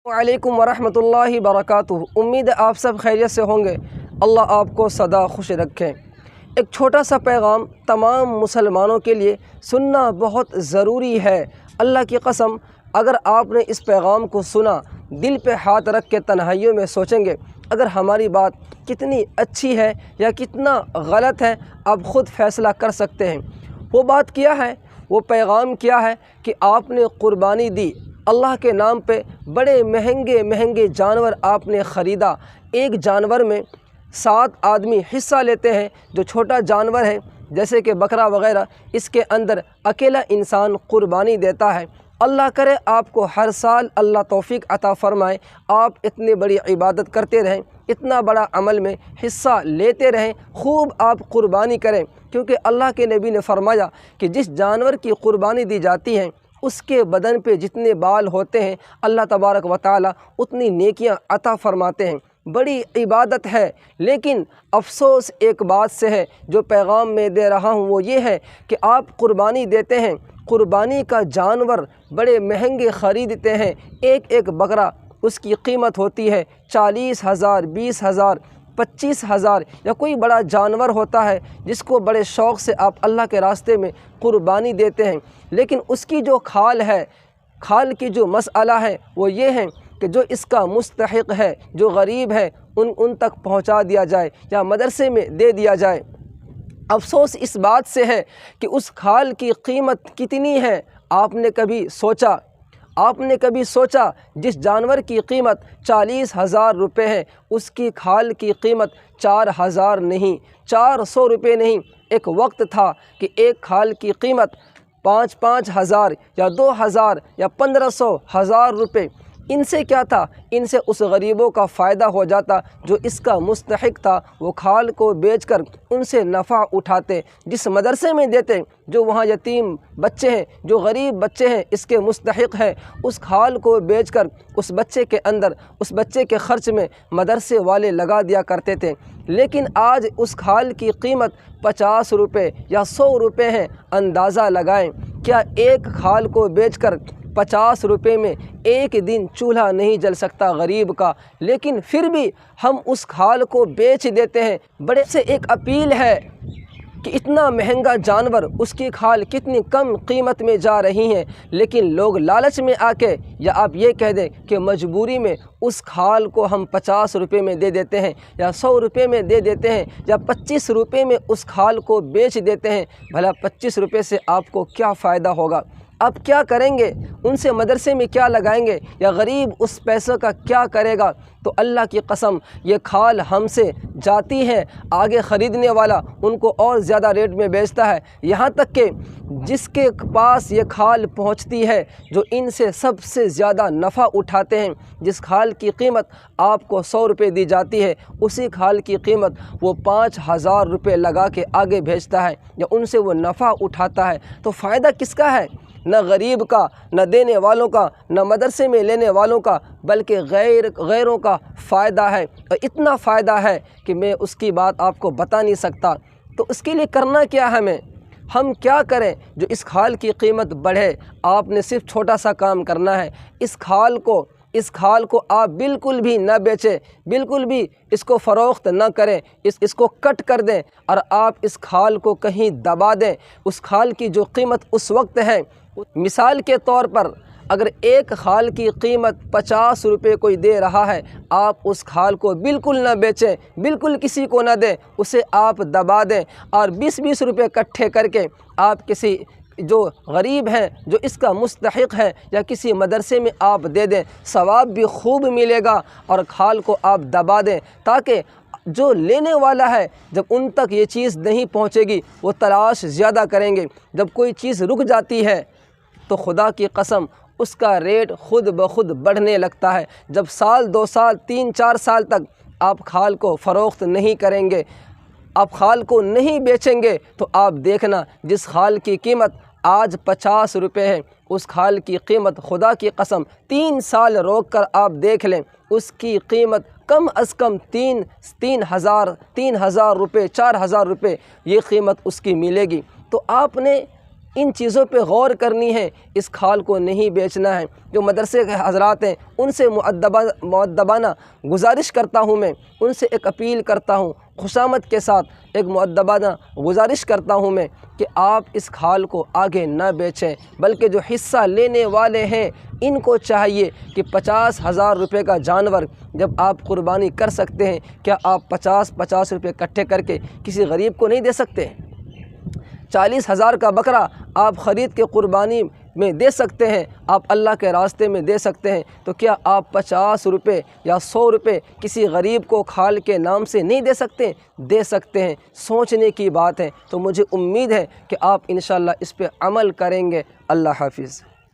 वालेकुम वरहमतुल्लाहि बरकातुहू। उम्मीद है आप सब खैरियत से होंगे। अल्लाह आपको सदा खुश रखें। एक छोटा सा पैगाम तमाम मुसलमानों के लिए सुनना बहुत ज़रूरी है। अल्लाह की कसम, अगर आपने इस पैगाम को सुना, दिल पे हाथ रख के तन्हाइयों में सोचेंगे अगर हमारी बात कितनी अच्छी है या कितना गलत है, आप ख़ुद फ़ैसला कर सकते हैं। वो बात क्या है, वो पैगाम क्या है कि आपने क़ुरबानी दी, अल्लाह के नाम पे बड़े महंगे महंगे जानवर आपने ख़रीदा। एक जानवर में 7 आदमी हिस्सा लेते हैं। जो छोटा जानवर है जैसे कि बकरा वग़ैरह, इसके अंदर अकेला इंसान क़ुरबानी देता है। अल्लाह करे आपको हर साल अल्लाह तौफ़ीक अता फ़रमाए, आप इतनी बड़ी इबादत करते रहें, इतना बड़ा अमल में हिस्सा लेते रहें, खूब आप क़ुरबानी करें। क्योंकि अल्लाह के नबी ने फ़रमाया कि जिस जानवर की क़ुरबानी दी जाती है उसके बदन पे जितने बाल होते हैं अल्लाह तबारक व तआला उतनी नेकियां अता फ़रमाते हैं। बड़ी इबादत है। लेकिन अफ़सोस एक बात से है, जो पैगाम मैं दे रहा हूँ वो ये है कि आप क़ुरबानी देते हैं, क़ुरबानी का जानवर बड़े महंगे ख़रीदते हैं। एक एक बकरा उसकी कीमत होती है 40,000, 20,000, 25,000, या कोई बड़ा जानवर होता है जिसको बड़े शौक़ से आप अल्लाह के रास्ते में क़ुरबानी देते हैं। लेकिन उसकी जो खाल है, खाल की जो मसअला है वो ये है कि जो इसका मुस्तहिक़ है, जो गरीब है, उन तक पहुंचा दिया जाए या मदरसे में दे दिया जाए। अफ़सोस इस बात से है कि उस खाल की कीमत कितनी है, आपने कभी सोचा जिस जानवर की कीमत 40,000 रुपये है, उसकी खाल की कीमत 4,000 नहीं, 400 रुपये नहीं। एक वक्त था कि एक खाल की कीमत 5-5 हज़ार या 2,000 या 1,500 हज़ार रुपये। इनसे क्या था, इनसे उस गरीबों का फ़ायदा हो जाता जो इसका मुस्तहिक़ था। वो खाल को बेचकर उनसे नफ़ा उठाते, जिस मदरसे में देते, जो वहाँ यतीम बच्चे हैं, जो गरीब बच्चे हैं, इसके मुस्तहिक़ हैं, उस खाल को बेचकर उस बच्चे के अंदर, उस बच्चे के ख़र्च में मदरसे वाले लगा दिया करते थे। लेकिन आज उस खाल की कीमत 50 रुपये या 100 रुपये है। अंदाज़ा लगाएं, क्या एक खाल को बेचकर 50 रुपये में एक दिन चूल्हा नहीं जल सकता गरीब का? लेकिन फिर भी हम उस खाल को बेच देते हैं। बड़े से एक अपील है कि इतना महंगा जानवर, उसकी खाल कितनी कम कीमत में जा रही है, लेकिन लोग लालच में आके, या आप ये कह दें कि मजबूरी में, उस खाल को हम 50 रुपये में दे देते हैं या 100 रुपये में दे देते हैं या 25 रुपये में उस खाल को बेच देते हैं। भला 25 रुपये से आपको क्या फ़ायदा होगा? आप क्या करेंगे? उनसे मदरसे में क्या लगाएंगे? या गरीब उस पैसों का क्या करेगा? तो अल्लाह की कसम, ये खाल हमसे जाती है, आगे ख़रीदने वाला उनको और ज़्यादा रेट में बेचता है। यहाँ तक कि जिसके पास ये खाल पहुँचती है, जो इनसे सबसे ज़्यादा नफ़ा उठाते हैं, जिस खाल की कीमत आपको 100 रुपये दी जाती है, उसी खाल की कीमत वो 5,000 रुपये लगा के आगे भेजता है या उनसे वो नफ़ा उठाता है। तो फ़ायदा किसका है? न गरीब का, न देने वालों का, न मदरसे में लेने वालों का, बल्कि गैरों का फ़ायदा है। और इतना फ़ायदा है कि मैं उसकी बात आपको बता नहीं सकता। तो उसके लिए करना क्या है हमें? हम क्या करें जो इस खाल की कीमत बढ़े? आपने सिर्फ छोटा सा काम करना है। इस खाल को आप बिल्कुल भी न बेचें, बिल्कुल भी इसको फ़रोख्त न करें, इसको कट कर दें और आप इस खाल को कहीं दबा दें। उस खाल की जो कीमत उस वक्त है, मिसाल के तौर पर अगर एक खाल की कीमत 50 रुपये कोई दे रहा है, आप उस खाल को बिल्कुल न बेचें, बिल्कुल किसी को न दें, उसे आप दबा दें और 20-20 रुपये इकट्ठे करके आप किसी जो गरीब हैं, जो इसका मुस्तहिक़ है, या किसी मदरसे में आप दे दें। सवाब भी खूब मिलेगा और खाल को आप दबा दें, ताकि जो लेने वाला है, जब उन तक ये चीज़ नहीं पहुंचेगी, वो तलाश ज़्यादा करेंगे। जब कोई चीज़ रुक जाती है तो खुदा की कसम उसका रेट खुद ब खुद बढ़ने लगता है। जब साल, 2 साल, 3-4 साल तक आप खाल को फ़रोख्त नहीं करेंगे, आप खाल को नहीं बेचेंगे, तो आप देखना, जिस खाल की कीमत आज 50 रुपये है, उस खाल की कीमत खुदा की कसम 3 साल रोक कर आप देख लें, उसकी कीमत कम अज़ कम 3,000 रुपये, 4,000 रुपये ये कीमत उसकी मिलेगी। तो आपने ان چیزوں پہ غور کرنی ہے، اس کھال کو نہیں بیچنا ہے۔ جو مدرسے کے حضرات ہیں ان سے مؤدبانہ گزارش کرتا ہوں، میں ان سے ایک اپیل کرتا ہوں، خوشامد کے ساتھ ایک مؤدبانہ گزارش کرتا ہوں میں کہ آپ اس کھال کو آگے نہ بیچیں، بلکہ جو حصہ لینے والے ہیں ان کو چاہیے کہ 50,000 روپے کا جانور جب آپ قربانی کر سکتے ہیں، کیا آپ 50 روپے اکٹھے کر کے کسی غریب کو نہیں دے سکتے؟ 40,000 کا بکرا آپ خرید کے قربانی میں دے سکتے ہیں، آپ اللہ کے راستے میں دے سکتے ہیں، تو کیا آپ 50 روپے یا 100 روپے کسی غریب کو کھال کے نام سے نہیں دے سکتے؟ دے سکتے ہیں۔ سوچنے کی بات ہے، تو مجھے امید ہے کہ آپ انشاءاللہ اس پہ عمل کریں گے۔ اللہ حافظ۔